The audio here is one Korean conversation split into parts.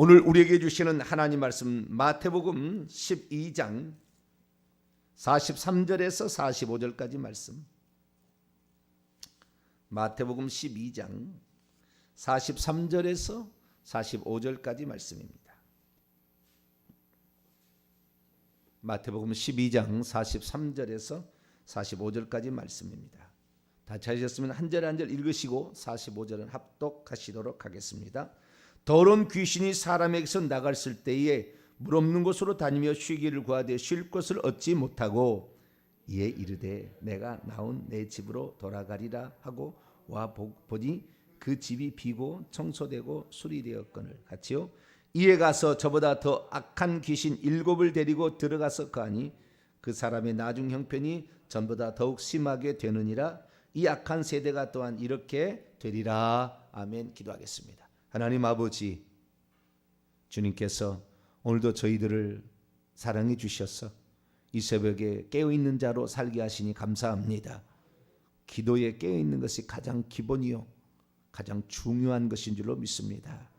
오늘 우리에게 주시는 하나님 말씀 마태복음 12장 43절에서 45절까지 말씀. 마태복음 12장 43절에서 45절까지 말씀입니다. 마태복음 12장 43절에서 45절까지 말씀입니다. 다 찾으셨으면 한 절 한 절 읽으시고 45절은 합독하시도록 하겠습니다. 더러운 귀신이 사람에게서 나갔을 때에 물 없는 곳으로 다니며 쉬기를 구하되 쉴 곳을 얻지 못하고 이에 이르되 내가 나온 내 집으로 돌아가리라 하고 와 보니 그 집이 비고 청소되고 수리되었거늘 같이요. 이에 가서 저보다 더 악한 귀신 7을 데리고 들어가서 거하니 그 사람의 나중 형편이 전보다 더욱 심하게 되느니라. 이 악한 세대가 또한 이렇게 되리라. 아멘. 기도하겠습니다. 하나님 아버지, 주님께서 오늘도 저희들을 사랑해 주셔서 이 새벽에 깨어있는 자로 살게 하시니 감사합니다. 기도에 깨어있는 것이 가장 기본이요 가장 중요한 것인 줄로 믿습니다.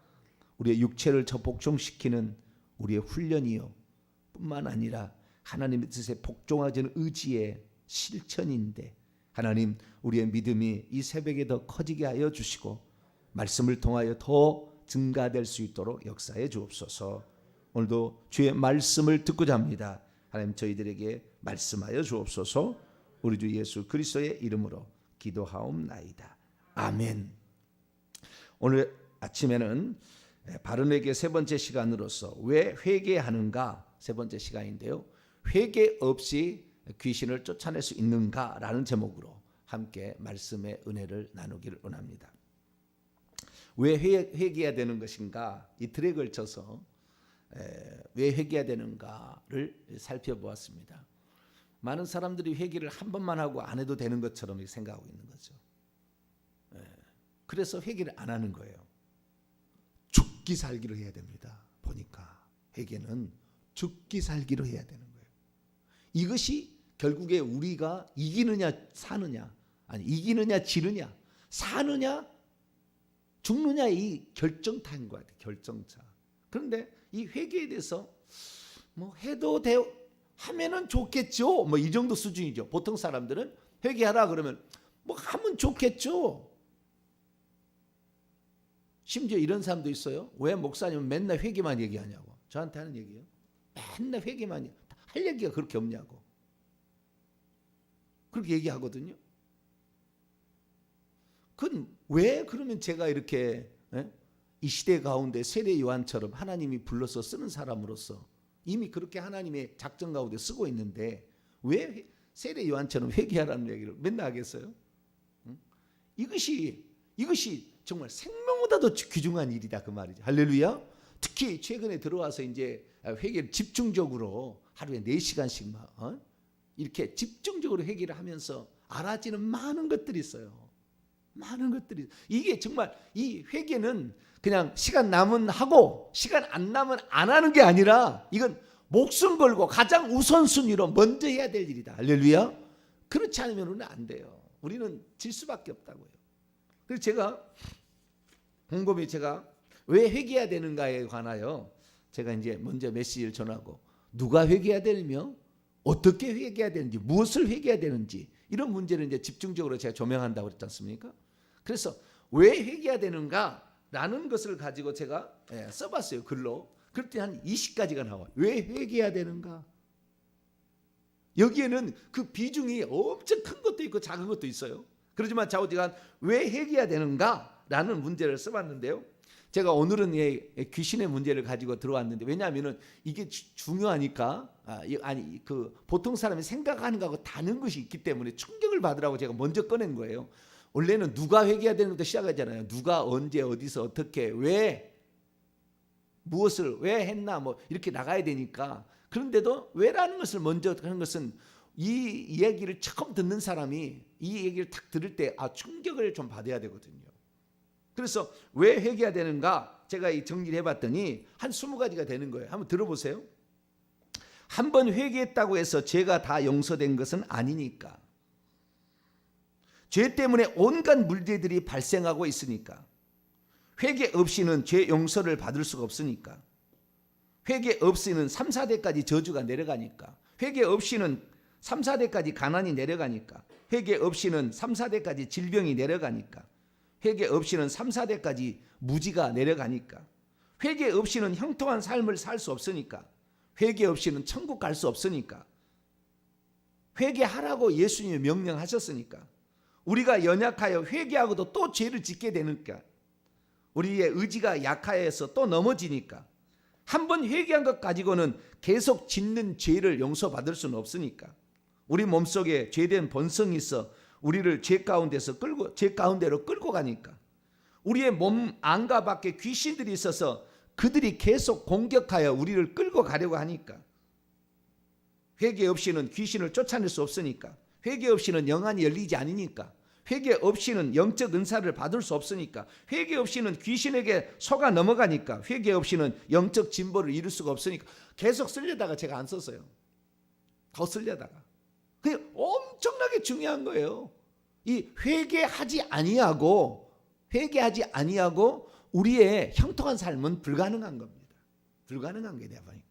우리의 육체를 복종시키는 우리의 훈련이요 뿐만 아니라 하나님의 뜻에 복종하자는 의지의 실천인데, 하나님 우리의 믿음이 이 새벽에 더 커지게 하여 주시고 말씀을 통하여 더 증가될 수 있도록 역사해 주옵소서. 오늘도 주의 말씀을 듣고자 합니다. 하나님 저희들에게 말씀하여 주옵소서. 우리 주 예수 그리스도의 이름으로 기도하옵나이다. 아멘. 오늘 아침에는 바른에게 세 번째 시간으로서 왜 회개하는가 세 번째 시간인데요. 회개 없이 귀신을 쫓아낼 수 있는가라는 제목으로 함께 말씀의 은혜를 나누기를 원합니다. 왜 회개해야 되는 것인가, 이틀에 걸쳐서 왜 회개해야 되는가를 살펴보았습니다. 많은 사람들이 회개를 한 번만 하고 안 해도 되는 것처럼 생각하고 있는 거죠. 그래서 회개를 안 하는 거예요. 죽기 살기로 해야 됩니다. 보니까 회개는 죽기 살기로 해야 되는 거예요. 이것이 결국에 우리가 이기느냐 사느냐, 아니 이기느냐 지느냐, 사느냐 죽느냐 이 결정타인 것 같아요. 결정차. 그런데 이 회개에 대해서 뭐 해도 돼 하면은 좋겠죠. 뭐 이 정도 수준이죠. 보통 사람들은 회개하라 그러면 뭐 하면 좋겠죠. 심지어 이런 사람도 있어요. 왜 목사님은 맨날 회개만 얘기하냐고. 저한테 하는 얘기예요. 맨날 회개만 할 얘기가 그렇게 없냐고. 그렇게 얘기하거든요. 그건 왜 그러면 제가 이렇게 이 시대 가운데 세례 요한처럼 하나님이 불러서 쓰는 사람으로서 이미 그렇게 하나님의 작전 가운데 쓰고 있는데 왜 세례 요한처럼 회개하라는 얘기를 맨날 하겠어요? 이것이 정말 생명보다도 귀중한 일이다 그 말이죠. 할렐루야. 특히 최근에 들어와서 이제 회개를 집중적으로 하루에 4시간씩 이렇게 집중적으로 회개를 하면서 알아지는 많은 것들이 있어요. 많은 것들이. 이게 정말 이 회개는 그냥 시간 남은 하고 시간 안 남은 안 하는 게 아니라 이건 목숨 걸고 가장 우선순위로 먼저 해야 될 일이다. 할렐루야. 그렇지 않으면 우리는 안 돼요. 우리는 질 수밖에 없다고요. 그래서 제가 곰곰이 제가 왜 회개해야 되는가에 관하여 제가 이제 먼저 메시지를 전하고 누가 회개해야 되며 어떻게 회개해야 되는지 무엇을 회개해야 되는지 이런 문제를 이제 집중적으로 제가 조명한다고 그랬지 않습니까? 그래서 왜 회개해야 되는가라는 것을 가지고 제가 써봤어요. 글로. 그럴 한 20가지가 나와요. 왜 회개해야 되는가? 여기에는 그 비중이 엄청 큰 것도 있고 작은 것도 있어요. 그렇지만 좌우지간 왜 회개해야 되는가라는 문제를 써봤는데요. 제가 오늘은 귀신의 문제를 가지고 들어왔는데, 왜냐하면 이게 중요하니까 그 보통 사람이 생각하는 것하고 다른 것이 있기 때문에 충격을 받으라고 제가 먼저 꺼낸 거예요. 원래는 누가 회개해야 되는 것부터 시작하잖아요. 누가 언제 어디서 어떻게 왜 무엇을 왜 했나 뭐 이렇게 나가야 되니까. 그런데도 왜라는 것을 먼저 하는 것은 이 이야기를 처음 듣는 사람이 이 얘기를 딱 들을 때 충격을 좀 받아야 되거든요. 그래서 왜 회개해야 되는가 제가 정리를 해봤더니 한 20가지가 되는 거예요. 한번 들어보세요. 한 번 회개했다고 해서 죄가 다 용서된 것은 아니니까. 죄 때문에 온갖 문제들이 발생하고 있으니까. 회개 없이는 죄 용서를 받을 수가 없으니까. 회개 없이는 3, 4대까지 저주가 내려가니까. 회개 없이는 3, 4대까지 가난이 내려가니까. 회개 없이는 3, 4대까지 질병이 내려가니까. 회개 없이는 3, 4대까지 무지가 내려가니까. 회개 없이는 형통한 삶을 살 수 없으니까. 회개 없이는 천국 갈 수 없으니까. 회개하라고 예수님이 명령하셨으니까. 우리가 연약하여 회개하고도 또 죄를 짓게 되니까. 우리의 의지가 약하여서 또 넘어지니까. 한 번 회개한 것 가지고는 계속 짓는 죄를 용서받을 수는 없으니까. 우리 몸속에 죄된 본성이 있어 우리를 죄 가운데로 끌고 가니까. 우리의 몸 안과 밖에 귀신들이 있어서 그들이 계속 공격하여 우리를 끌고 가려고 하니까. 회개 없이는 귀신을 쫓아낼 수 없으니까. 회개 없이는 영안이 열리지 않으니까. 회개 없이는 영적 은사를 받을 수 없으니까. 회개 없이는 귀신에게 속아 넘어가니까. 회개 없이는 영적 진보를 이룰 수가 없으니까. 계속 쓰려다가 제가 안 썼어요. 더 쓰려다가. 그게 엄청나게 중요한 거예요. 이 회개하지 아니하고 우리의 형통한 삶은 불가능한 겁니다. 불가능한 게 내가 보니까.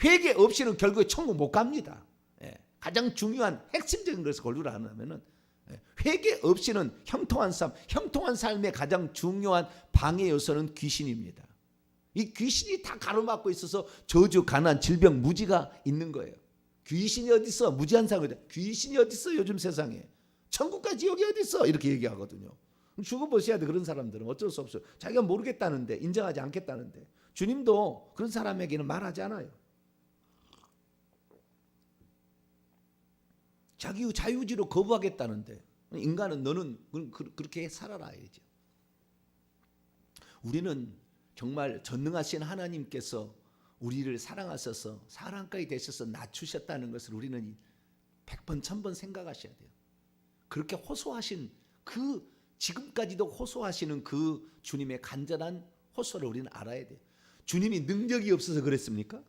회개 없이는 결국에 천국 못 갑니다. 가장 중요한 핵심적인 것을 고려를 하면은 회개 없이는 형통한 삶의 가장 중요한 방해 요소는 귀신입니다. 이 귀신이 다 가로막고 있어서 저주, 가난, 질병, 무지가 있는 거예요. 귀신이 어디 있어? 무지한 사람이 귀신이 어디 있어? 요즘 세상에 천국과 지옥이 어디 있어? 이렇게 얘기하거든요. 죽어보셔야 돼. 그런 사람들은 어쩔 수 없어요. 자기가 모르겠다는데, 인정하지 않겠다는데. 주님도 그런 사람에게는 말하지 않아요. 자기 자유지로 거부하겠다는데 인간은 너는 그렇게 살아라야지. 우리는 정말 전능하신 하나님께서 우리를 사랑하셔서 사랑까지 되셔서 낮추셨다는 것을 우리는 100번 1000번 생각하셔야 돼요. 그렇게 호소하신 지금까지도 호소하시는 그 주님의 간절한 호소를 우리는 알아야 돼요. 주님이 능력이 없어서 그랬습니까?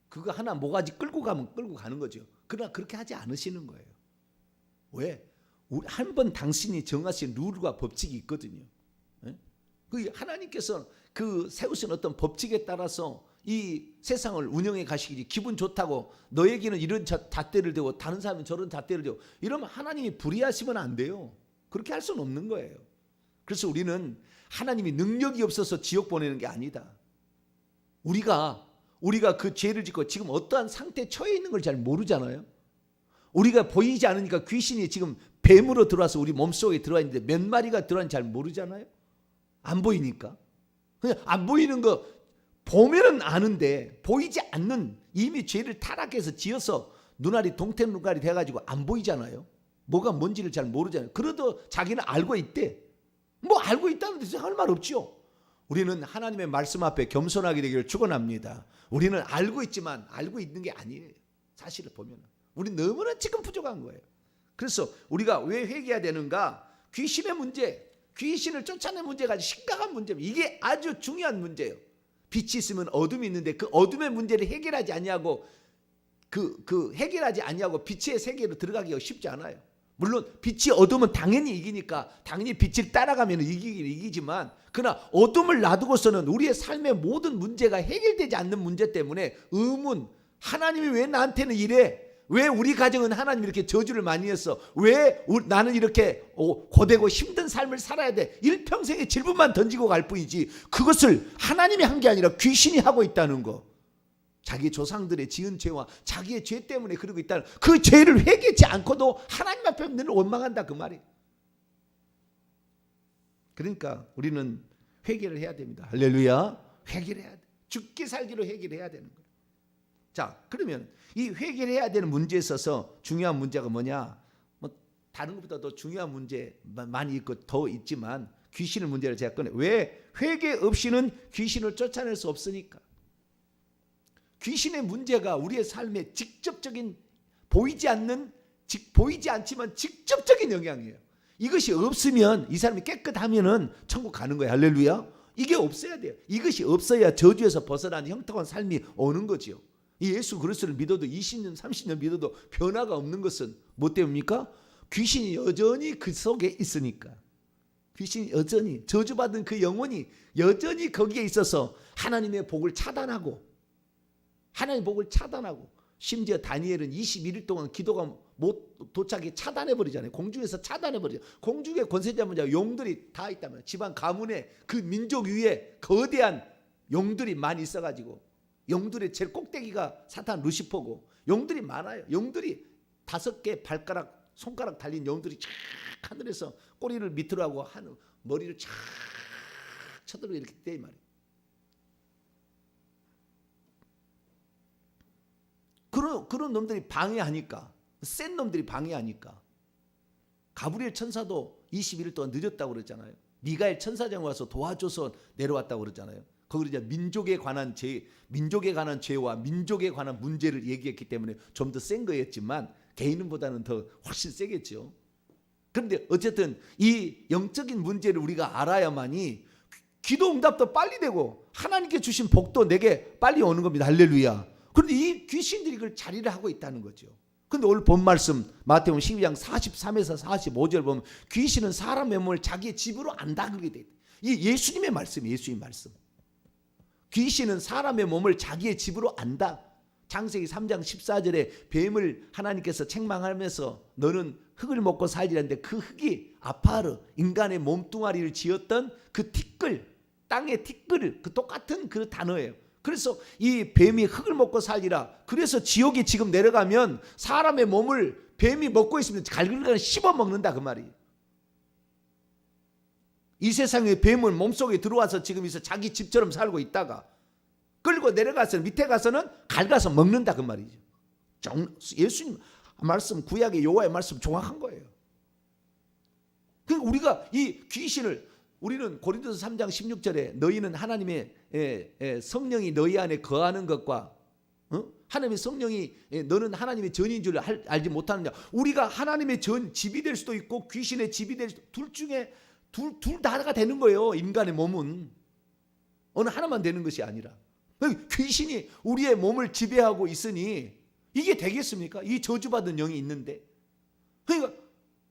그거 하나 모가지 끌고 가면 끌고 가는 거죠. 그러나 그렇게 하지 않으시는 거예요. 왜? 한 번 당신이 정하신 룰과 법칙이 있거든요. 그 하나님께서 그 세우신 어떤 법칙에 따라서 이 세상을 운영해 가시기 기분 좋다고 너에게는 이런 잣대를 대고 다른 사람은 저런 잣대를 대고 이러면 하나님이 불의하시면 안 돼요. 그렇게 할 수는 없는 거예요. 그래서 우리는 하나님이 능력이 없어서 지옥 보내는 게 아니다. 우리가 그 죄를 짓고 지금 어떠한 상태에 처해 있는 걸 잘 모르잖아요. 우리가 보이지 않으니까 귀신이 지금 뱀으로 들어와서 우리 몸속에 들어와 있는데 몇 마리가 들어왔는지 잘 모르잖아요. 안 보이니까. 그냥 안 보이는 거 보면은 아는데 보이지 않는 이미 죄를 타락해서 지어서 눈알이 동태 눈알이 돼가지고 안 보이잖아요. 뭐가 뭔지를 잘 모르잖아요. 그래도 자기는 알고 있대. 뭐 알고 있다는 데서 할 말 없죠. 우리는 하나님의 말씀 앞에 겸손하게 되기를 축원합니다. 우리는 알고 있지만 알고 있는 게 아니에요. 사실을 보면 우리 너무나 지금 부족한 거예요. 그래서 우리가 왜 회개해야 되는가? 귀신의 문제, 귀신을 쫓아내는 문제가 심각한 문제입니다. 이게 아주 중요한 문제예요. 빛이 있으면 어둠이 있는데 그 어둠의 문제를 해결하지 않냐고 해결하지 않냐고 빛의 세계로 들어가기가 쉽지 않아요. 물론 빛이 어둠은 당연히 이기니까 당연히 빛을 따라가면 이기긴 이기지만 그러나 어둠을 놔두고서는 우리의 삶의 모든 문제가 해결되지 않는 문제 때문에 의문, 하나님이 왜 나한테는 이래? 왜 우리 가정은 하나님이 이렇게 저주를 많이 했어? 왜 나는 이렇게 고되고 힘든 삶을 살아야 돼? 일평생의 질문만 던지고 갈 뿐이지 그것을 하나님이 한 게 아니라 귀신이 하고 있다는 거. 자기 조상들의 지은 죄와 자기의 죄 때문에 그러고 있다는 그 죄를 회개하지 않고도 하나님 앞에 늘 원망한다 그 말이에요. 그러니까 우리는 회개를 해야 됩니다. 할렐루야. 회개를 해야 돼. 죽기 살기로 회개를 해야 되는 거예요. 자, 그러면 이 회개를 해야 되는 문제에 있어서 중요한 문제가 뭐냐? 뭐 다른 것보다 더 중요한 문제 많이 있고 더 있지만 귀신의 문제를 제가 꺼내. 왜? 회개 없이는 귀신을 쫓아낼 수 없으니까. 귀신의 문제가 우리의 삶에 직접적인 보이지 않지만 직접적인 영향이에요. 이것이 없으면 이 사람이 깨끗하면은 천국 가는 거예요. 할렐루야. 이게 없어야 돼요. 이것이 없어야 저주에서 벗어나는 형통한 삶이 오는 거죠. 이 예수 그리스도를 믿어도 20년 30년 믿어도 변화가 없는 것은 뭐 때문입니까? 귀신이 여전히 그 속에 있으니까. 귀신이 여전히 저주받은 그 영혼이 여전히 거기에 있어서 하나님의 복을 차단하고 심지어 다니엘은 21일 동안 기도가 못 도착해 차단해버리잖아요. 공중에서 차단해버리죠. 공중에 권세 잡은 자 용들이 다 있다면 집안 가문에 그 민족 위에 거대한 용들이 많이 있어가지고 용들의 제일 꼭대기가 사탄 루시퍼고 용들이 많아요. 용들이 5개 발가락 손가락 달린 용들이 쫙 하늘에서 꼬리를 밑으로 하고 하는 머리를 쫙 쳐들고 이렇게 떼 말이에요. 그런 놈들이 방해하니까 센 놈들이 방해하니까 가브리엘 천사도 21일 동안 늦었다고 그랬잖아요. 미가엘 천사장 와서 도와줘서 내려왔다고 그랬잖아요. 거기 이제 민족에 관한 죄와 민족에 관한 문제를 얘기했기 때문에 좀 더 센 거였지만 개인보다는 더 훨씬 세겠죠. 그런데 어쨌든 이 영적인 문제를 우리가 알아야만이 기도 응답도 빨리 되고 하나님께 주신 복도 내게 빨리 오는 겁니다. 할렐루야. 그런데 이 귀신들이 그걸 자리를 하고 있다는 거죠. 그런데 오늘 본 말씀 마태복음 12장 43에서 45절 보면 귀신은 사람의 몸을 자기의 집으로 안다 그렇게 돼 있다. 이 예수님의 말씀이에요. 예수님 말씀. 귀신은 사람의 몸을 자기의 집으로 안다. 창세기 3장 14절에 뱀을 하나님께서 책망하면서 너는 흙을 먹고 살리라는데 그 흙이 아파르 인간의 몸뚱아리를 지었던 그 티끌 땅의 티끌 그 똑같은 그 단어예요. 그래서 이 뱀이 흙을 먹고 살리라. 그래서 지옥에 지금 내려가면 사람의 몸을 뱀이 먹고 있으면 갈글갈 씹어 먹는다 그 말이에요. 이 세상에 뱀은 몸속에 들어와서 지금 자기 집처럼 살고 있다가 끌고 내려가서 밑에 가서는 갈가서 먹는다 그 말이죠. 예수님 말씀 구약의 여호와의 말씀 정확한 거예요. 그러니까 우리가 이 귀신을 우리는 고린도서 3장 16절에 너희는 하나님의 성령이 너희 안에 거하는 것과 하나님의 성령이 너는 하나님의 전인 줄 알지 못하느냐. 우리가 하나님의 집이 될 수도 있고 귀신의 집이 될 수도 둘 중에 둘 다가 되는 거예요. 인간의 몸은 어느 하나만 되는 것이 아니라 귀신이 우리의 몸을 지배하고 있으니 이게 되겠습니까? 이 저주받은 영이 있는데 그러니까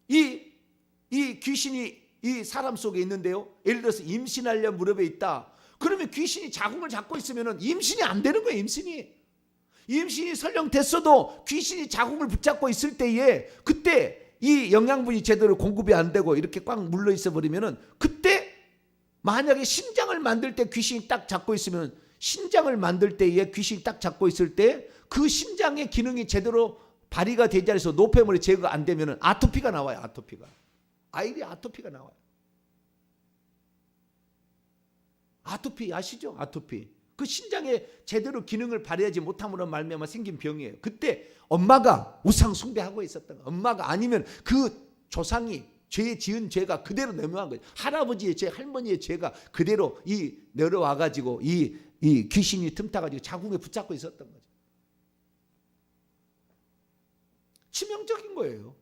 이 귀신이 이 사람 속에 있는데요. 예를 들어서 임신하려 무렵에 있다. 그러면 귀신이 자궁을 잡고 있으면 임신이 안 되는 거예요. 임신이 설령 됐어도 귀신이 자궁을 붙잡고 있을 때에 그때 이 영양분이 제대로 공급이 안 되고 이렇게 꽉 물러 있어 버리면은 그때 만약에 신장을 만들 때 귀신이 딱 잡고 있으면 신장을 만들 때에 귀신이 딱 잡고 있을 때 그 신장의 기능이 제대로 발휘가 되지 않아서 노폐물이 제거가 안 되면은 아토피가 나와요. 아이들이 아토피가 나와요. 아토피 아시죠? 아토피. 그 신장에 제대로 기능을 발휘하지 못함으로 말미암아 생긴 병이에요. 그때 엄마가 우상 숭배하고 있었던 거예요. 엄마가 아니면 그 조상이 죄 지은 죄가 그대로 넘어간 거예요. 할아버지의 죄, 할머니의 죄가 그대로 내려와 가지고 이 귀신이 틈타 가지고 자궁에 붙잡고 있었던 거죠. 치명적인 거예요.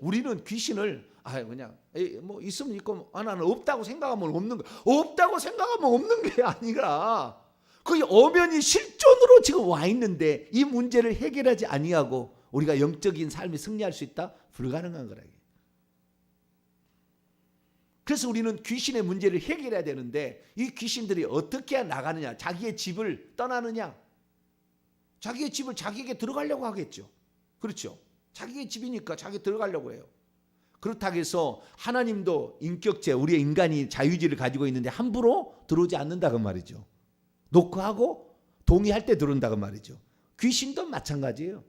우리는 귀신을 그냥 뭐 있으면 있고 하나는 없다고 생각하면 없는 거. 없다고 생각하면 없는 게 아니라 거기 엄연히 실존으로 지금 와 있는데 이 문제를 해결하지 아니하고 우리가 영적인 삶이 승리할 수 있다? 불가능한 거라. 그래서 우리는 귀신의 문제를 해결해야 되는데 이 귀신들이 어떻게 해야 나가느냐? 자기의 집을 떠나느냐? 자기의 집을 자기에게 들어가려고 하겠죠. 그렇죠? 자기의 집이니까 자기 들어가려고 해요. 그렇다고 해서 하나님도 인격체 우리의 인간이 자유의지를 가지고 있는데 함부로 들어오지 않는다 그 말이죠. 노크하고 동의할 때 들어온다 그 말이죠. 귀신도 마찬가지예요.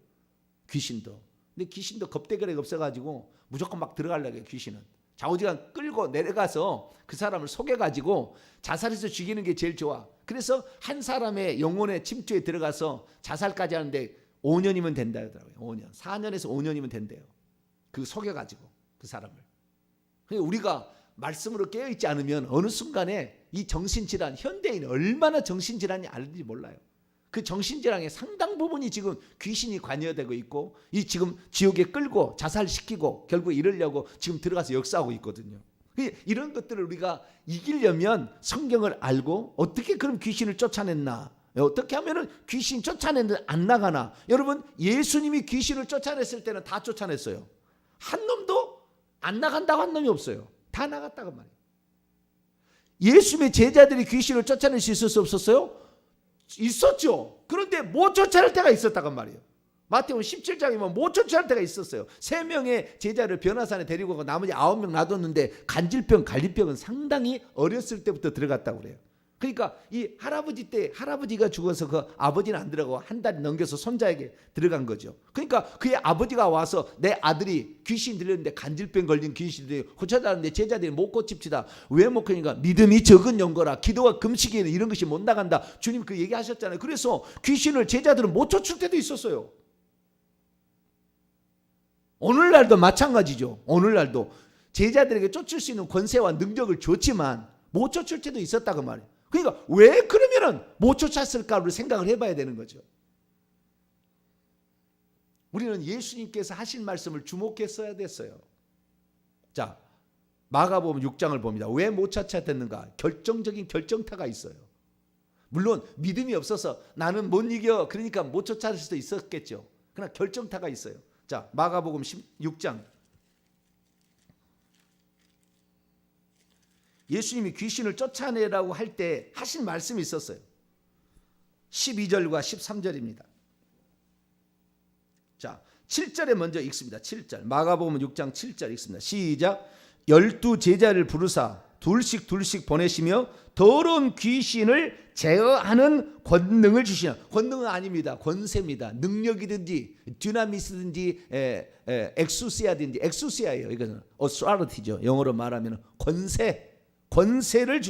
근데 귀신도 겁대가리가 없어가지고 무조건 막 들어가려고 해요. 귀신은 좌우지간 끌고 내려가서 그 사람을 속여가지고 자살해서 죽이는 게 제일 좋아. 그래서 한 사람의 영혼의 침투에 들어가서 자살까지 하는데 5년이면 된다 하더라고요. 5년. 4년에서 5년이면 된대요. 그 속여가지고 그 사람을. 그러니까 우리가 말씀으로 깨어있지 않으면 어느 순간에 이 정신질환, 현대인이 얼마나 정신질환이 알는지 몰라요. 그 정신질환의 상당 부분이 지금 귀신이 관여되고 있고 이 지금 지옥에 끌고 자살시키고 결국 이러려고 지금 들어가서 역사하고 있거든요. 이런 것들을 우리가 이기려면 성경을 알고 어떻게 그럼 귀신을 쫓아냈나? 어떻게 하면은 귀신 쫓아냈는데 안 나가나? 여러분 예수님이 귀신을 쫓아냈을 때는 다 쫓아냈어요. 한 놈도 안 나간다고 한 놈이 없어요. 다 나갔다고 말이에요. 예수님의 제자들이 귀신을 쫓아낼 수 있었어 없었어요? 있었죠. 그런데 못 쫓아낼 때가 있었다고 말이에요. 마태복음 17장에 보면 못 쫓아낼 때가 있었어요. 3명의 제자를 변화산에 데리고 가고 나머지 9명 놔뒀는데 간질병, 갈비병은 상당히 어렸을 때부터 들어갔다고 그래요. 그러니까 이 할아버지 때 할아버지가 죽어서 그 아버지는 안 들어가고 한 달이 넘겨서 손자에게 들어간 거죠. 그러니까 그의 아버지가 와서 내 아들이 귀신 들렸는데 간질병 걸린 귀신들이 고쳐달라는데 제자들이 못 고칩시다. 왜 못 고치니까 믿음이 적은 영거라. 기도와 금식에는 이런 것이 못 나간다. 주님 그 얘기하셨잖아요. 그래서 귀신을 제자들은 못 쫓을 때도 있었어요. 오늘날도 마찬가지죠. 오늘날도 제자들에게 쫓을 수 있는 권세와 능력을 줬지만 못 쫓을 때도 있었다고 말이에요. 그러니까 왜 그러면은 못 쫓았을까를 생각을 해봐야 되는 거죠. 우리는 예수님께서 하신 말씀을 주목했어야 됐어요. 자, 마가복음 6장을 봅니다. 왜 못 쫓아냈는가? 결정적인 결정타가 있어요. 물론 믿음이 없어서 나는 못 이겨 그러니까 못 쫓아낼 수도 있었겠죠. 그러나 결정타가 있어요. 자, 마가복음 16장. 예수님이 귀신을 쫓아내라고 할 때 하신 말씀이 있었어요. 12절과 13절입니다. 자, 7절에 먼저 읽습니다. 7절. 마가복음 6장 7절 읽습니다. 시작. 12 제자를 부르사 둘씩 보내시며 더러운 귀신을 제어하는 권능을 주시나. 권능은 아닙니다. 권세입니다. 능력이든지 디나미스든지 엑수시아든지 엑수시아예요. 이거는 authority죠. 영어로 말하면 권세를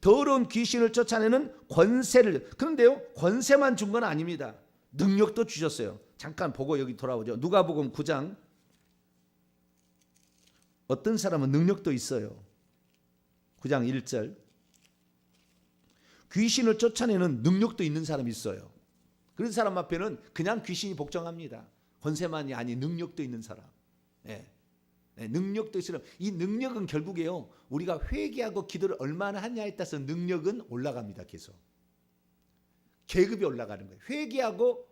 더러운 귀신을 쫓아내는 권세를. 그런데요, 권세만 준 건 아닙니다. 능력도 주셨어요. 잠깐 보고 여기 돌아오죠. 누가복음 9장. 어떤 사람은 능력도 있어요. 9장 1절. 귀신을 쫓아내는 능력도 있는 사람이 있어요. 그런 사람 앞에는 그냥 귀신이 복종합니다. 권세만이 아닌 능력도 있는 사람. 능력도 있으면 이 능력은 결국에요, 우리가 회개하고 기도를 얼마나 하냐에 따라서 능력은 올라갑니다. 계속 계급이 올라가는 거예요. 회개하고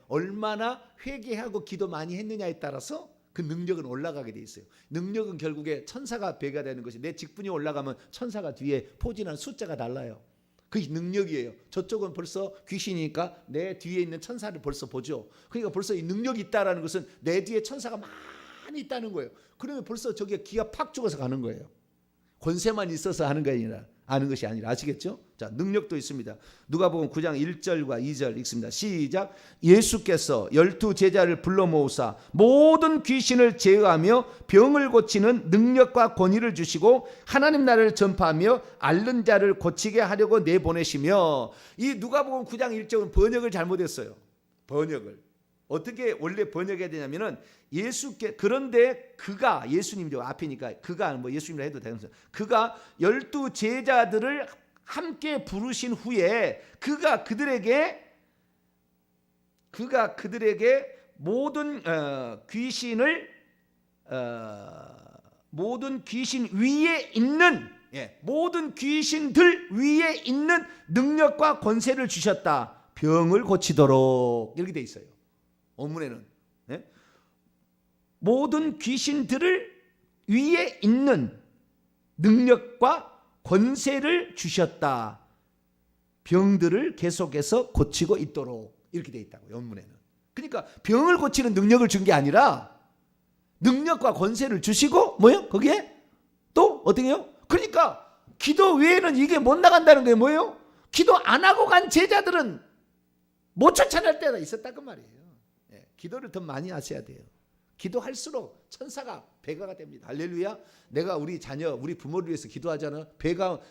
얼마나 회개하고 기도 많이 했느냐에 따라서 그 능력은 올라가게 돼 있어요. 능력은 결국에 천사가 배가 되는 것이, 내 직분이 올라가면 천사가 뒤에 포진하는 숫자가 달라요. 그게 능력이에요. 저쪽은 벌써 귀신이니까 내 뒤에 있는 천사를 벌써 보죠. 그러니까 벌써 이 능력이 있다라는 것은 내 뒤에 천사가 많이 있다는 거예요. 그러면 벌써 저기에 기가 팍 죽어서 가는 거예요. 권세만 있어서 하는 게 아니라, 아는 것이 아니라. 아시겠죠? 자, 능력도 있습니다. 누가복음 9장 1절과 2절 읽습니다. 시작. 예수께서 12 제자를 불러 모으사 모든 귀신을 제어하며 병을 고치는 능력과 권위를 주시고 하나님 나라를 전파하며 앓는 자를 고치게 하려고 내보내시며. 이 누가복음 9장 1절은 번역을 잘못했어요. 번역을 어떻게 원래 번역해야 되냐면은 그런데 그가, 예수님이죠. 앞이니까 그가 뭐 예수님이라 해도 되면서, 그가 12 제자들을 함께 부르신 후에 그가 그들에게 모든 귀신 위에 있는, 모든 귀신들 위에 있는 능력과 권세를 주셨다. 병을 고치도록. 이렇게 돼 있어요. 원문에는. 모든 귀신들을 위에 있는 능력과 권세를 주셨다. 병들을 계속해서 고치고 있도록. 이렇게 돼 있다고, 원문에는. 그러니까 병을 고치는 능력을 준 게 아니라 능력과 권세를 주시고 뭐예요? 거기에 또 어떻게 해요? 그러니까 기도 외에는 이게 못 나간다는 게 뭐예요? 기도 안 하고 간 제자들은 못 쫓아낼 때가 있었다 그 말이에요. 기도를 더 많이 하셔야 돼요. 기도할수록 천사가 배가가 됩니다. 할렐루야. 내가 우리 자녀, 우리 부모를 위해서 기도하잖아.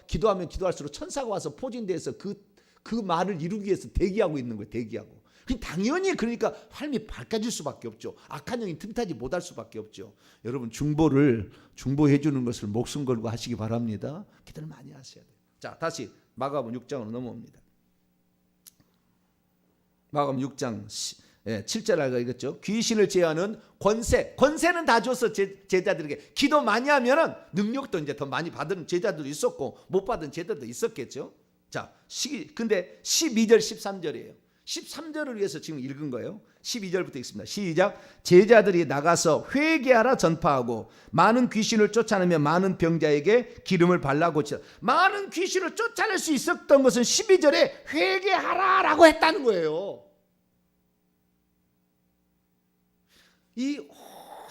기도하면 기도할수록 천사가 와서 포진돼서 그 말을 이루기 위해서 대기하고 있는 거예요. 대기하고. 당연히 그러니까 삶이 밝아질 수밖에 없죠. 악한 영이 틈타지 못할 수밖에 없죠. 여러분, 중보해 주는 것을 목숨 걸고 하시기 바랍니다. 기도를 많이 하셔야 돼요. 자, 다시 마가복음 6장으로 넘어옵니다. 마가복음 6장 7절 알고 읽었죠. 귀신을 제어하는 권세는 다 줬어. 제자들에게. 기도 많이 하면은 능력도 이제 더 많이 받은 제자들도 있었고 못 받은 제자들도 있었겠죠. 자, 근데 12절 13절이에요. 13절을 위해서 지금 읽은 거예요. 12절부터 읽습니다. 시작. 제자들이 나가서 회개하라 전파하고 많은 귀신을 쫓아내며 많은 병자에게 기름을 발라 고치라. 많은 귀신을 쫓아낼 수 있었던 것은 12절에 회개하라라고 했다는 거예요. 이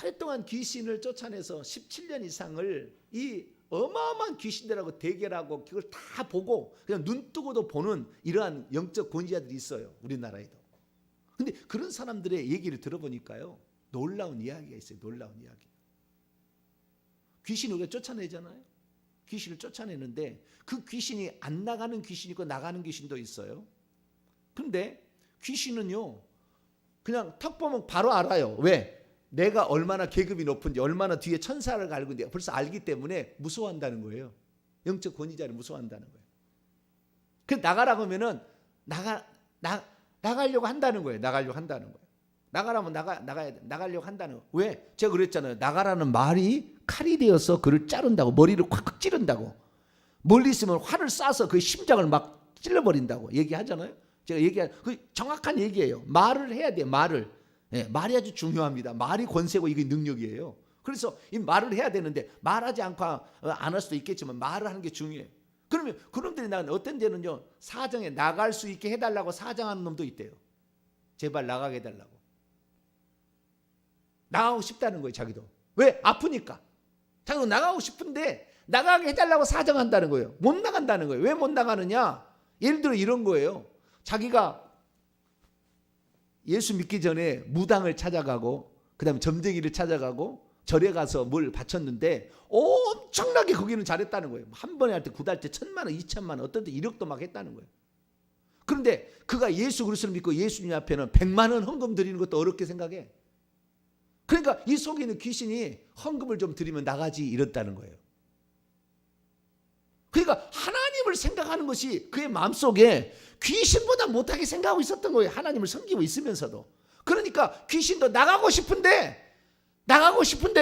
오랫동안 귀신을 쫓아내서 17년 이상을 이 어마어마한 귀신들하고 대결하고 그걸 다 보고 그냥 눈 뜨고도 보는 이러한 영적 권위자들이 있어요. 우리나라에도. 근데 그런 사람들의 얘기를 들어보니까요, 놀라운 이야기가 있어요. 놀라운 이야기. 귀신을 우리가 쫓아내잖아요. 귀신을 쫓아내는데 그 귀신이 안 나가는 귀신이 있고 나가는 귀신도 있어요. 근데 귀신은요, 그냥 턱 보면 바로 알아요. 왜? 내가 얼마나 계급이 높은지, 얼마나 뒤에 천사를 갈고 있는지 벌써 알기 때문에 무서워한다는 거예요. 영적 권위자를 무서워한다는 거예요. 그래서 나가라고 하면은 나가려고 한다는 거예요. 나가려고 한다는 거예요. 나가라면 나가려고 한다는 거예요. 왜? 제가 그랬잖아요. 나가라는 말이 칼이 되어서 그를 자른다고, 머리를 콱콱 찌른다고. 멀리 있으면 활을 쏴서 그 심장을 막 찔러버린다고 얘기하잖아요. 제가 그 정확한 얘기예요. 말을 해야 돼요. 말을. 네, 말이 아주 중요합니다. 말이 권세고 이게 능력이에요. 그래서 이 말을 해야 되는데 말하지 않고 안 할 수도 있겠지만 말을 하는 게 중요해요. 그러면 그놈들이 나는 어떤 데는요, 사정에 나갈 수 있게 해달라고 사정하는 놈도 있대요. 제발 나가게 해달라고. 나가고 싶다는 거예요. 자기도. 왜? 아프니까. 자기도 나가고 싶은데 나가게 해달라고 사정한다는 거예요. 못 나간다는 거예요. 왜 못 나가느냐? 예를 들어 이런 거예요. 자기가 예수 믿기 전에 무당을 찾아가고 그 다음에 점쟁이를 찾아가고 절에 가서 뭘 바쳤는데 엄청나게 거기는 잘했다는 거예요. 한 번에 할 때 9달째 1,000만 원, 2,000만 원, 어떤 때 1억도 막 했다는 거예요. 그런데 그가 예수 그리스도를 믿고 예수님 앞에는 100만 원 헌금 드리는 것도 어렵게 생각해. 그러니까 이 속에 있는 귀신이 헌금을 좀 드리면 나가지 이랬다는 거예요. 그러니까 하나님을 생각하는 것이 그의 마음속에 귀신보다 못하게 생각하고 있었던 거예요. 하나님을 섬기고 있으면서도. 그러니까 귀신도 나가고 싶은데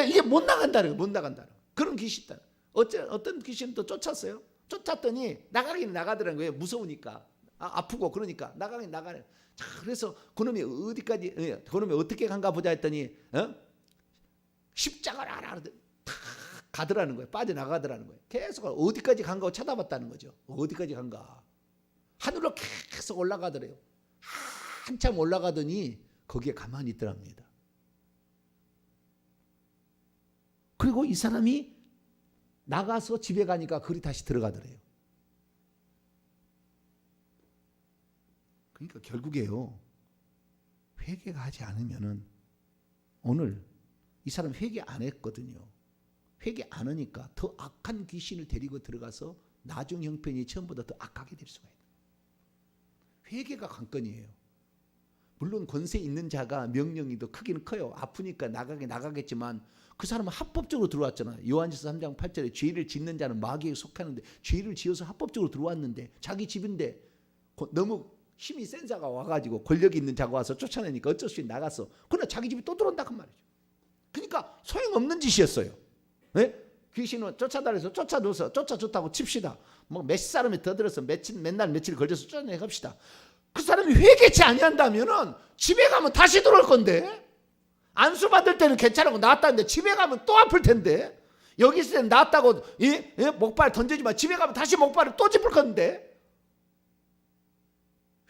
이게 못 나간다는 거예요. 못 나간다는 거예요. 그런 귀신. 어떤 귀신은 또 쫓았어요. 쫓았더니 나가긴 나가더라는 거예요. 무서우니까. 아프고 그러니까 나가긴 나가네. 자, 그래서 그놈이 어디까지, 그놈이 어떻게 간가 보자 했더니 십자가를 하나 가더라는 거예요. 빠져나가더라는 거예요. 계속 어디까지 간가 쳐다봤다는 거죠. 어디까지 간가. 하늘로 계속 올라가더래요. 한참 올라가더니 거기에 가만히 있더랍니다. 그리고 이 사람이 나가서 집에 가니까 거기 다시 들어가더래요. 그러니까 결국에요, 회개가 하지 않으면은, 오늘 이 사람 회개 안 했거든요. 회개 안 하니까 더 악한 귀신을 데리고 들어가서 나중 형편이 처음보다 더 악하게 될 수가 있어요. 회개가 관건이에요. 물론 권세 있는 자가 명령이 더 크기는 커요. 아프니까 나가겠지만 그 사람은 합법적으로 들어왔잖아요. 요한일서 3장 8절에 죄를 짓는 자는 마귀에 속하는데, 죄를 지어서 합법적으로 들어왔는데 자기 집인데 너무 힘이 센 자가 와가지고 권력이 있는 자가 와서 쫓아내니까 어쩔 수 없이 나갔어. 그러나 자기 집이 또 들어온다 그 말이죠. 그러니까 소용없는 짓이었어요. 네? 귀신은 쫓아다녀서 쫓아줬다고 칩시다. 뭐 몇 사람이 더 들어서 맨날 며칠 걸려서 쫓아내 갑시다. 그 사람이 회개치 아니한다면은 집에 가면 다시 들어올 건데, 안수 받을 때는 괜찮고 나았다는데 집에 가면 또 아플 텐데, 여기 있을 때는 나았다고 목발 던지지만 집에 가면 다시 목발을 또 짚을 건데.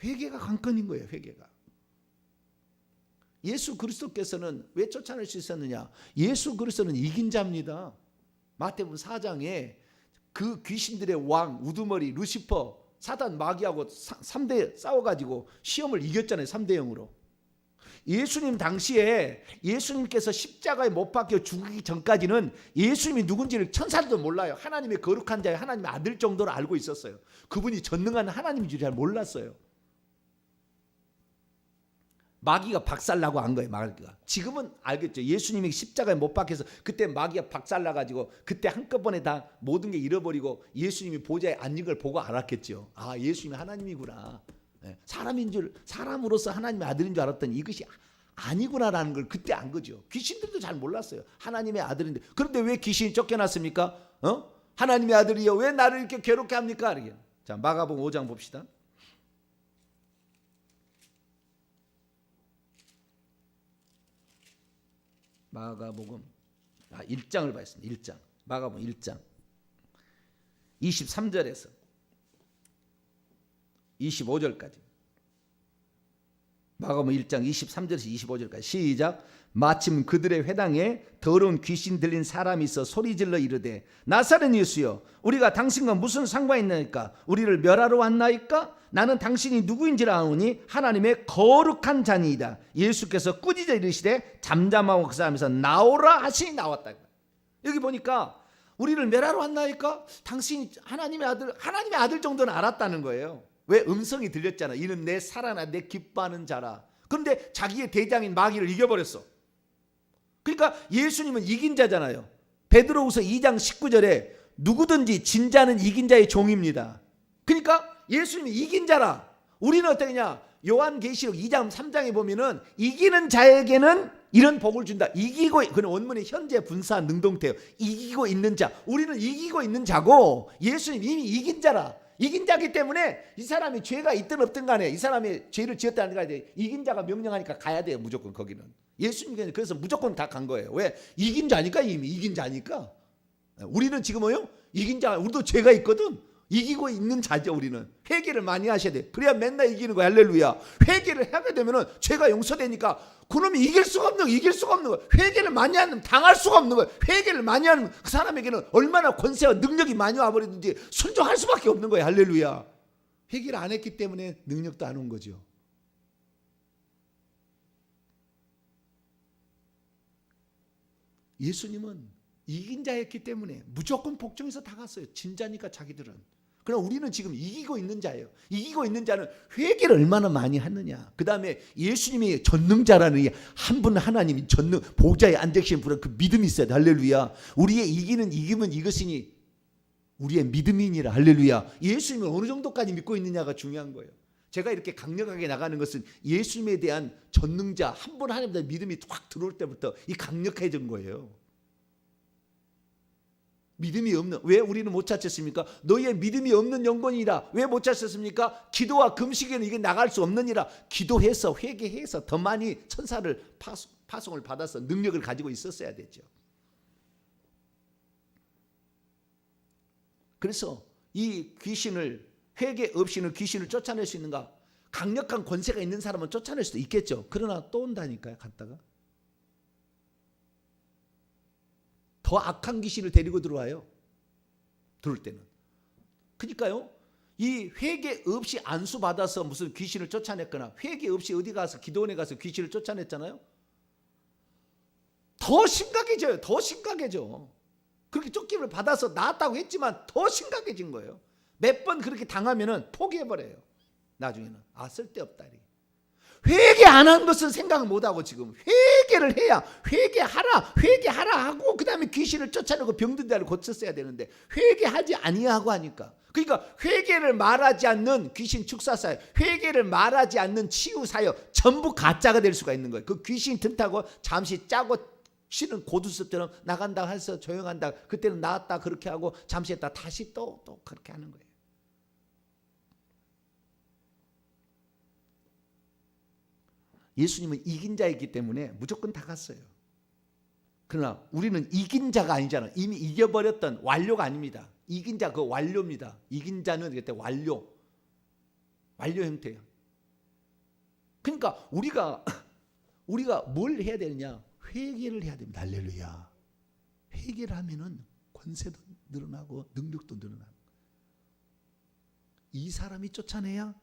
회개가 관건인 거예요. 회개가. 예수 그리스도께서는 왜 쫓아낼 수 있었느냐? 예수 그리스도는 이긴 자입니다. 마태복음 4장에 그 귀신들의 왕 우두머리 루시퍼 사단 마귀하고 3대 싸워가지고 시험을 이겼잖아요. 3대 0으로. 예수님 당시에 예수님께서 십자가에 못 박혀 죽기 전까지는 예수님이 누군지를 천사들도 몰라요. 하나님의 거룩한 자의 하나님의 아들 정도로 알고 있었어요. 그분이 전능한 하나님인 줄 잘 몰랐어요. 마귀가 박살나고 한 거예요. 마귀가. 지금은 알겠죠. 예수님이 십자가에 못 박혀서 그때 마귀가 박살나가지고 그때 한꺼번에 다 모든 게 잃어버리고 예수님이 보좌에 앉은 걸 보고 알았겠죠. 아, 예수님이 하나님이구나. 사람으로서 하나님의 아들인 줄 알았더니 이것이 아니구나라는 걸 그때 안 거죠. 귀신들도 잘 몰랐어요. 하나님의 아들인데. 그런데 왜 귀신이 쫓겨났습니까? 하나님의 아들이요, 왜 나를 이렇게 괴롭게 합니까? 자, 마가복음 5장 봅시다. 마가복음 1장을 봤습니다. 1장. 마가복음 1장 23절에서 25절까지. 마가복음 1장 23절에서 25절까지 시작. 마침 그들의 회당에 더러운 귀신 들린 사람이 있어 소리질러 이르되 나사렛 예수여 우리가 당신과 무슨 상관이 있나이까? 우리를 멸하러 왔나이까? 나는 당신이 누구인지를 아오니 하나님의 거룩한 자니이다. 예수께서 꾸짖어 이르시되 잠잠하고 그 사람에서 나오라 하시니 나왔다. 여기 보니까 우리를 멸하러 왔나이까? 당신이 하나님의 아들 정도는 알았다는 거예요. 왜? 음성이 들렸잖아. 이는 내 사랑하나 내 기뻐하는 자라. 그런데 자기의 대장인 마귀를 이겨버렸어. 그러니까 예수님은 이긴 자잖아요. 베드로후서 2장 19절에 누구든지 진 자는 이긴 자의 종입니다. 그러니까 예수님이 이긴 자라. 우리는 어떠냐? 요한계시록 2장 3장에 보면은 이기는 자에게는 이런 복을 준다. 이기고, 그는 원문의 현재 분사 능동태요. 이기고 있는 자. 우리는 이기고 있는 자고 예수님 이미 이긴 자라. 이긴 자기 때문에 이 사람이 죄가 있든 없든 간에 이 사람이 죄를 지었다는 간에 이긴 자가 명령하니까 가야 돼요. 무조건 거기는. 예수님께서 그래서 무조건 다 간 거예요. 왜? 이긴 자니까. 이미 이긴 자니까. 우리는 지금 뭐요? 이긴 자. 우리도 죄가 있거든. 이기고 있는 자죠. 우리는 회개를 많이 하셔야 돼. 그래야 맨날 이기는 거야. 할렐루야. 회개를 하게 되면은 죄가 용서되니까 그놈이 이길 수가 없는 거야. 회개를 많이 하면 당할 수가 없는 거야. 회개를 많이 하는 그 사람에게는 얼마나 권세와 능력이 많이 와버리든지 순종할 수밖에 없는 거야. 할렐루야. 회개를 안 했기 때문에 능력도 안 온 거죠. 예수님은 이긴 자였기 때문에 무조건 복종해서 다 갔어요. 진자니까 자기들은. 그럼 우리는 지금 이기고 있는 자예요. 이기고 있는 자는 회개를 얼마나 많이 하느냐. 그 다음에 예수님이 전능자라는 한 분 하나님이 전능 보좌에 앉으신 분은 그 믿음이 있어야 돼. 할렐루야. 우리의 이기면 이것이니 우리의 믿음이니라. 할렐루야. 예수님을 어느 정도까지 믿고 있느냐가 중요한 거예요. 제가 이렇게 강력하게 나가는 것은 예수님에 대한 전능자 한 분 하나님에 대한 믿음이 확 들어올 때부터 이 강력해진 거예요. 믿음이 없는, 왜 우리는 못 찾겠습니까? 너희의 믿음이 없는 영혼이라. 왜 못 찾겠습니까? 기도와 금식에는 이게 나갈 수 없느니라. 기도해서 회개해서 더 많이 천사를 파송을 받아서 능력을 가지고 있었어야 됐죠. 그래서 이 귀신을, 회개 없이는 귀신을 쫓아낼 수 있는가? 강력한 권세가 있는 사람은 쫓아낼 수도 있겠죠. 그러나 또 온다니까요. 갔다가 더 악한 귀신을 데리고 들어와요. 들어올 때는. 그러니까요. 이 회개 없이 안수 받아서 무슨 귀신을 쫓아냈거나 회개 없이 어디 가서 기도원에 가서 귀신을 쫓아냈잖아요. 더 심각해져요. 더 심각해져. 그렇게 쫓김을 받아서 나았다고 했지만 더 심각해진 거예요. 몇 번 그렇게 당하면은 포기해버려요. 나중에는. 아, 쓸데없다. 회개 안 한 것은 생각을 못하고 지금 회개를 해야 회개하라 하고 그 다음에 귀신을 쫓아내고 병든 데를 고쳤어야 되는데 회개하지 아니하고 하니까. 그러니까 회개를 말하지 않는 귀신 축사사역, 회개를 말하지 않는 치유사역 전부 가짜가 될 수가 있는 거예요. 그 귀신 틈타고 잠시 짜고 쉬는 고두습처럼 나간다 해서 조용한다. 그때는 나았다 그렇게 하고 잠시 했다 다시 또 그렇게 하는 거예요. 예수님은 이긴 자이기 때문에 무조건 다 갔어요. 그러나 우리는 이긴 자가 아니잖아요. 이미 이겨버렸던 완료가 아닙니다. 이긴 자 그 완료입니다. 이긴 자는 그때 완료 형태예요. 그러니까 우리가 뭘 해야 되느냐? 회개를 해야 됩니다. 할렐루야. 회개를 하면은 권세도 늘어나고 능력도 늘어나고. 이 사람이 쫓아내야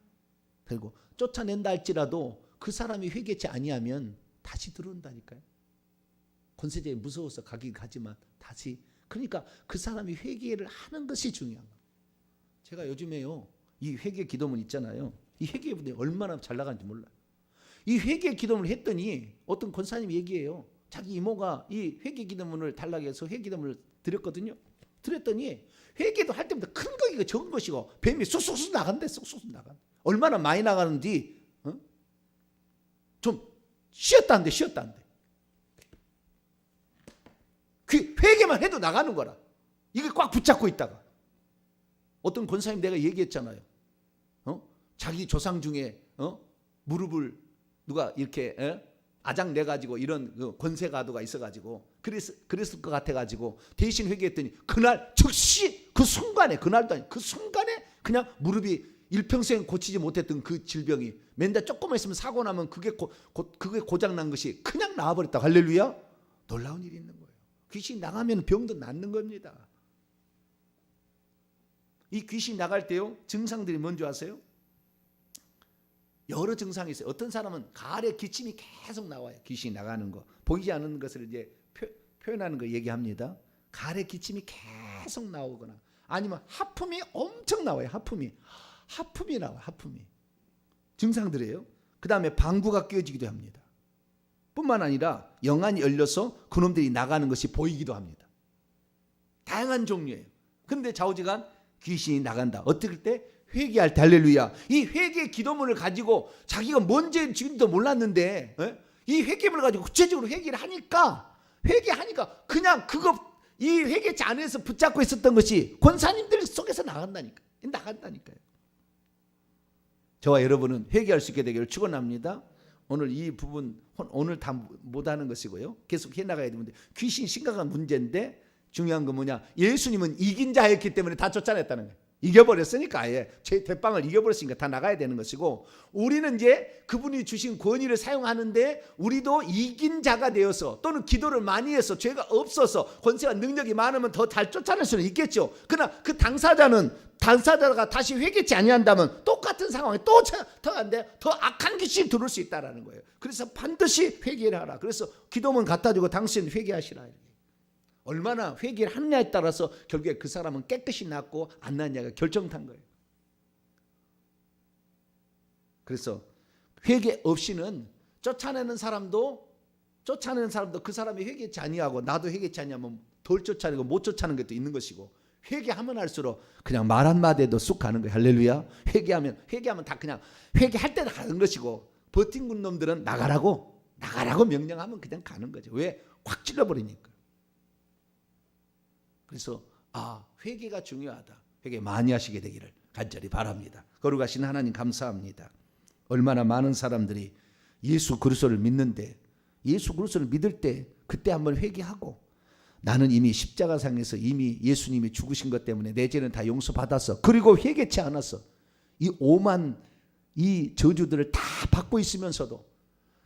되고 쫓아낸다 할지라도 그 사람이 회개치 아니하면 다시 들어온다니까요. 권세자에 무서워서 가긴 가지만 다시. 그러니까 그 사람이 회개를 하는 것이 중요한 거예요. 제가 요즘에요. 이 회개 기도문 있잖아요. 이 회개 기도문이 얼마나 잘 나가는지 몰라요. 이 회개 기도문을 했더니 어떤 권사님이 얘기해요. 자기 이모가 이 회개 기도문을 달라고 해서 회개 기도문을 드렸거든요. 드렸더니 회개도 할 때마다 큰 거기가 적은 것이고 뱀이 쑥쑥 나간대. 쑥쑥 나간. 얼마나 많이 나가는지 좀 쉬었다는데. 그 회개만 해도 나가는 거라. 이게 꽉 붙잡고 있다가 어떤 권사님 내가 얘기했잖아요. 자기 조상 중에 무릎을 누가 이렇게 아장 내 가지고 이런 그 권세 가도가 있어 가지고 그랬을 것 같아 가지고 대신 회개했더니 그날 즉시 그 순간에, 그날도 아니 그 순간에 그냥 무릎이 일평생 고치지 못했던 그 질병이 맨날 조금만 있으면 사고 나면 그게 고장 난 것이 그냥 나아버렸다. 할렐루야. 놀라운 일이 있는 거예요. 귀신 나가면 병도 낫는 겁니다. 이 귀신 나갈 때요, 증상들이 뭔지 아세요? 여러 증상이 있어요. 어떤 사람은 가래 기침이 계속 나와요. 귀신이 나가는 거. 보이지 않는 것을 이제 표현하는 거 얘기합니다. 가래 기침이 계속 나오거나 아니면 하품이 엄청 나와요. 하품이 나와. 하품이. 증상들이에요. 그 다음에 방구가 끼어지기도 합니다. 뿐만 아니라 영안이 열려서 그놈들이 나가는 것이 보이기도 합니다. 다양한 종류예요. 그런데 좌우지간 귀신이 나간다. 어떨 때? 회개할 때. 할렐루야. 이 회개 기도문을 가지고 자기가 뭔지 지금도 몰랐는데 이 회개문을 가지고 구체적으로 회개를 하니까 그냥 이 회개치 안에서 붙잡고 있었던 것이 권사님들 속에서 나간다니까요. 저와 여러분은 회개할 수 있게 되기를 축원합니다. 오늘 이 부분 오늘 다 못하는 것이고요. 계속 해나가야 되는데 귀신이 심각한 문제인데 중요한 건 뭐냐? 예수님은 이긴 자였기 때문에 다 쫓아냈다는 거예요. 이겨버렸으니까 아예 제 대빵을 이겨버렸으니까 다 나가야 되는 것이고 우리는 이제 그분이 주신 권위를 사용하는데 우리도 이긴 자가 되어서 또는 기도를 많이 해서 죄가 없어서 권세와 능력이 많으면 더 잘 쫓아낼 수는 있겠죠. 그러나 그 당사자가 다시 회개치 아니한다면 똑같은 상황에 또 들어가는데 더 악한 귀신이 들어올 수 있다는 거예요. 그래서 반드시 회개를 하라. 그래서 기도문 갖다 주고 당신 회개하시라. 얼마나 회개를 하느냐에 따라서 결국에 그 사람은 깨끗이 낫고 안 낫냐가 결정탄 거예요. 그래서 회개 없이는 쫓아내는 사람도 그 사람이 회개치 아니하고 나도 회개치 아니하면 덜 쫓아내고 못 쫓아내는 것도 있는 것이고 회개하면 할수록 그냥 말 한마디에도 쑥 가는 거예요. 할렐루야. 회개하면 다 그냥 회개할 때는 가는 것이고 버틴 놈들은 나가라고 명령하면 그냥 가는 거죠. 왜? 확 찔러버리니까. 그래서 회개가 중요하다. 회개 많이 하시게 되기를 간절히 바랍니다. 거룩하신 하나님 감사합니다. 얼마나 많은 사람들이 예수 그리스도를 믿는데 예수 그리스도를 믿을 때 그때 한번 회개하고 나는 이미 십자가상에서 이미 예수님이 죽으신 것 때문에 내 죄는 다 용서받았어. 그리고 회개치 않았어. 이 오만 이 저주들을 다 받고 있으면서도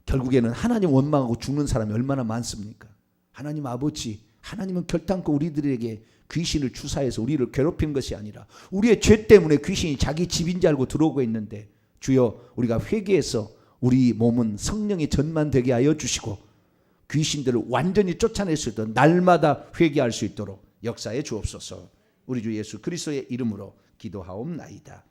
결국에는 하나님 원망하고 죽는 사람이 얼마나 많습니까? 하나님 아버지, 하나님은 결단코 우리들에게 귀신을 주사해서 우리를 괴롭히는 것이 아니라 우리의 죄 때문에 귀신이 자기 집인 줄 알고 들어오고 있는데 주여 우리가 회개해서 우리 몸은 성령의 전만되게 하여 주시고 귀신들을 완전히 쫓아낼 수 있도록 날마다 회개할 수 있도록 역사해 주옵소서. 우리 주 예수 그리스도의 이름으로 기도하옵나이다.